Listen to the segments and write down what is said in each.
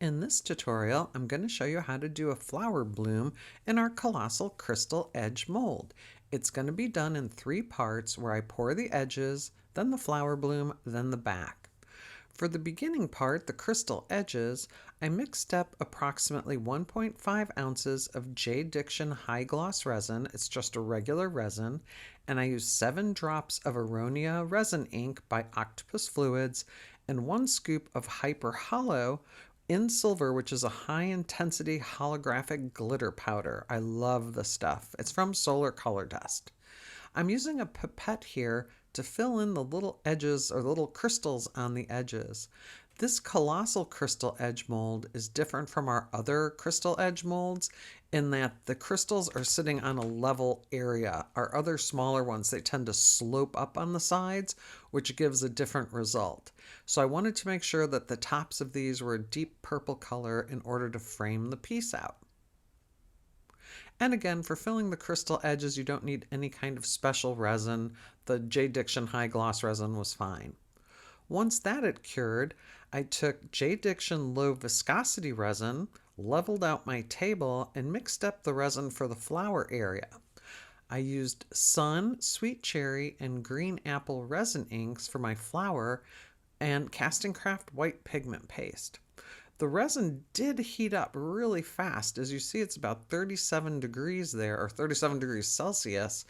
In this tutorial, I'm going to show you how to do a flower bloom in our Colossal Crystal Edge mold. It's going to be done in 3 parts where I pour the edges, then the flower bloom, then the back. For the beginning part, the crystal edges, I mixed up approximately 1.5 ounces of JDiction High Gloss Resin. It's just a regular resin. And I used 7 drops of Aronia Resin Ink by Octopus Fluids and 1 scoop of Hyper Hollow in silver, which is a high-intensity holographic glitter powder. I love the stuff. It's from Solar Color Dust. I'm using a pipette here to fill in the little edges or little crystals on the edges. This Colossal Crystal Edge mold is different from our other crystal edge molds in that the crystals are sitting on a level area. Our other smaller ones, they tend to slope up on the sides, which gives a different result. So I wanted to make sure that the tops of these were a deep purple color in order to frame the piece out. And again, for filling the crystal edges, you don't need any kind of special resin. The JDiction High Gloss Resin was fine. Once that had cured, I took JDiction Low Viscosity Resin, leveled out my table, and mixed up the resin for the flower area. I used Sun, Sweet Cherry, and Green Apple resin inks for my flower, and Castin Craft white pigment paste. The resin did heat up really fast. As you see, it's about 37 degrees there, or 37 degrees Celsius.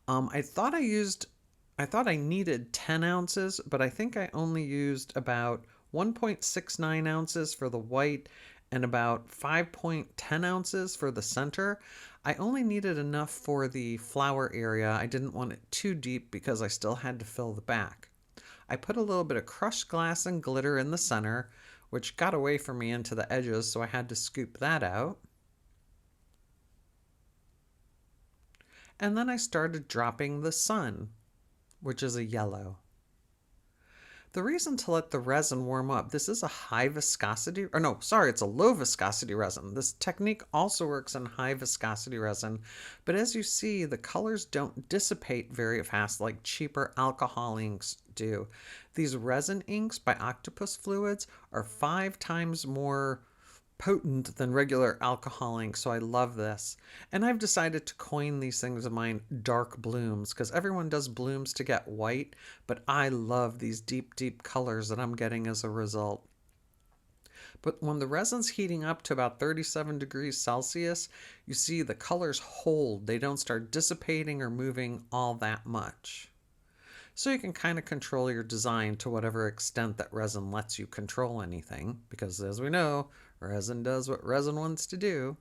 I thought I needed 10 ounces, but I think I only used about 1.69 ounces for the white and about 5.10 ounces for the center. I only needed enough for the flower area. I didn't want it too deep because I still had to fill the back. I put a little bit of crushed glass and glitter in the center, which got away from me into the edges, so I had to scoop that out. And then I started dropping the sun, which is a yellow. The reason to let the resin warm up, this is a high viscosity, or no, sorry, it's a low viscosity resin. This technique also works in high viscosity resin, but as you see, the colors don't dissipate very fast like cheaper alcohol inks do. These resin inks by Octopus Fluids are 5 times more potent than regular alcohol ink, so I love this. And I've decided to coin these things of mine dark blooms, because everyone does blooms to get white, but I love these deep, deep colors that I'm getting as a result. But when the resin's heating up to about 37 degrees Celsius, you see the colors hold. They don't start dissipating or moving all that much. So you can kind of control your design to whatever extent that resin lets you control anything, because as we know, resin does what resin wants to do.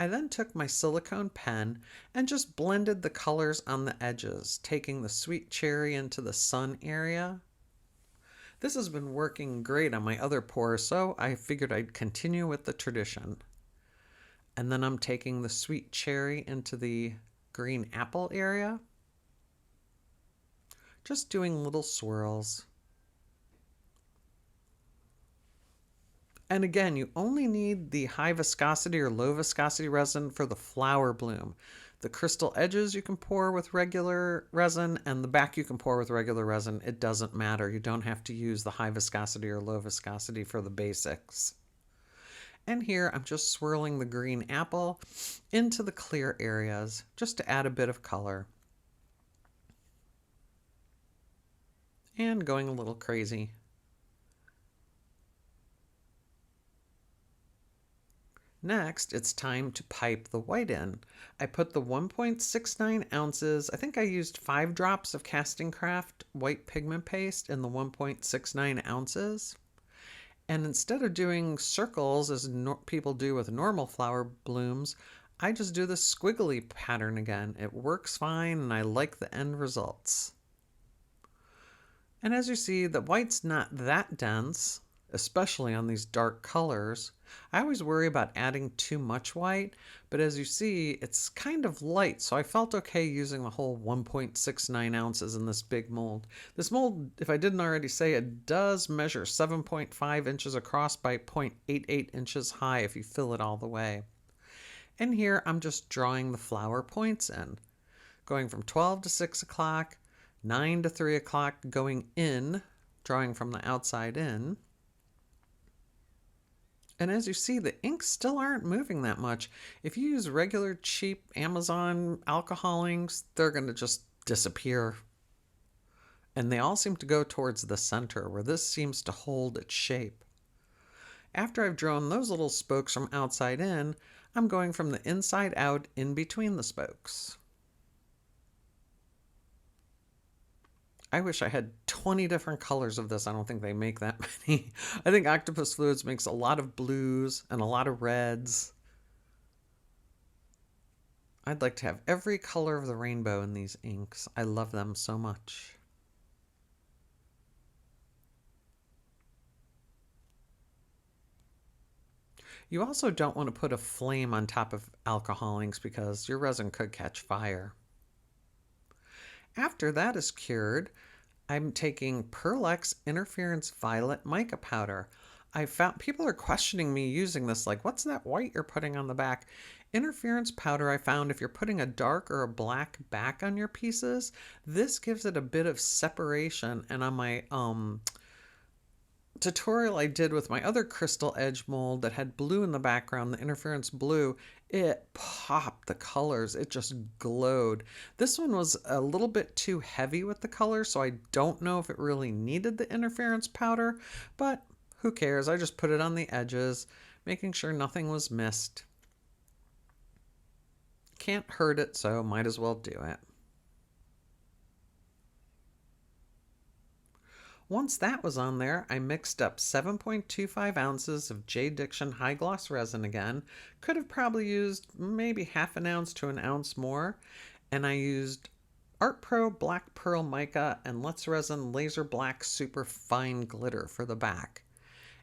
I then took my silicone pen and just blended the colors on the edges, taking the sweet cherry into the sun area. This has been working great on my other pour, so I figured I'd continue with the tradition. And then I'm taking the sweet cherry into the green apple area, just doing little swirls. And again, you only need the high viscosity or low viscosity resin for the flower bloom. The crystal edges you can pour with regular resin, and the back you can pour with regular resin. It doesn't matter. You don't have to use the high viscosity or low viscosity for the basics. And here I'm just swirling the green apple into the clear areas just to add a bit of color. And going a little crazy. Next, it's time to pipe the white in. I put the 1.69 ounces, I think I used 5 drops of Castin Craft white pigment paste in the 1.69 ounces. And instead of doing circles as people do with normal flower blooms, I just do this squiggly pattern again. It works fine and I like the end results. And as you see, the white's not that dense, especially on these dark colors. I always worry about adding too much white, but as you see, it's kind of light, so I felt okay using the whole 1.69 ounces in this big mold. This mold, if I didn't already say, it does measure 7.5 inches across by 0.88 inches high if you fill it all the way. And here I'm just drawing the flower points in, going from 12 to 6 o'clock, 9 to 3 o'clock going in drawing from the outside in. And as you see, the inks still aren't moving that much. If you use regular cheap Amazon alcohol inks, they're going to just disappear. And they all seem to go towards the center, where this seems to hold its shape. After I've drawn those little spokes from outside in, I'm going from the inside out in between the spokes. I wish I had 20 different colors of this. I don't think they make that many. I think Octopus Fluids makes a lot of blues and a lot of reds. I'd like to have every color of the rainbow in these inks. I love them so much. You also don't want to put a flame on top of alcohol inks because your resin could catch fire. After that is cured, I'm taking Pearl X Interference Violet Mica Powder. I found people are questioning me using this, like, what's that white you're putting on the back? Interference powder, I found if you're putting a dark or a black back on your pieces, this gives it a bit of separation. And on my tutorial I did with my other crystal edge mold that had blue in the background, the interference blue, it popped the colors. It just glowed. This one was a little bit too heavy with the color, so I don't know if it really needed the interference powder, but who cares? I just put it on the edges, making sure nothing was missed. Can't hurt it, so might as well do it. Once that was on there, I mixed up 7.25 ounces of JDiction High Gloss Resin again. Could have probably used maybe half an ounce to an ounce more. And I used Art Pro Black Pearl Mica and Let's Resin Laser Black Super Fine Glitter for the back.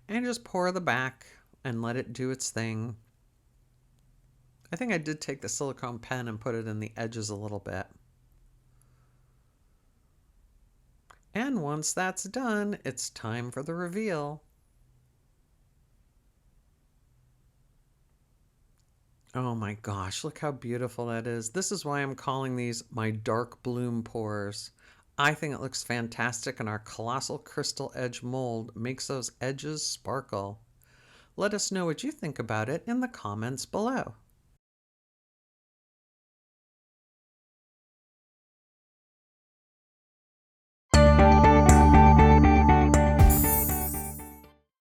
And just pour the back and let it do its thing. I think I did take the silicone pen and put it in the edges a little bit. And once that's done, it's time for the reveal. Oh my gosh, look how beautiful that is. This is why I'm calling these my dark bloom pours. I think it looks fantastic, and our Colossal Crystal Edge mold makes those edges sparkle. Let us know what you think about it in the comments below.